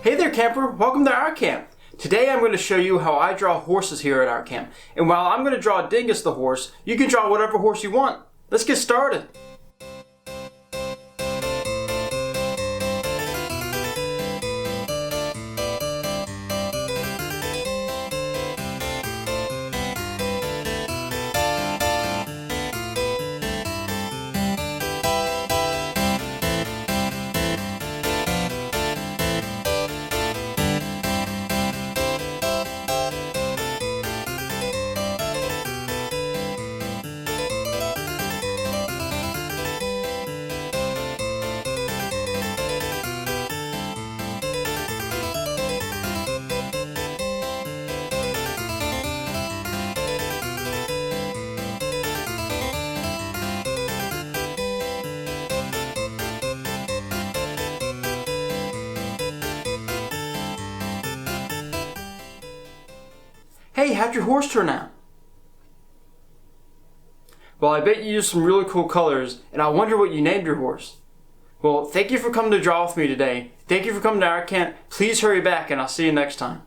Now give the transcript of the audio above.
Hey there camper, welcome to our camp. Today I'm going to show you how I draw horses here at our camp. And while I'm going to draw Dingus the horse, you can draw whatever horse you want. Let's get started. Hey, how'd your horse turn out? Well, I bet you used some really cool colors, and I wonder what you named your horse. Well, thank you for coming to draw with me today. Thank you for coming to our camp. Please hurry back, and I'll see you next time.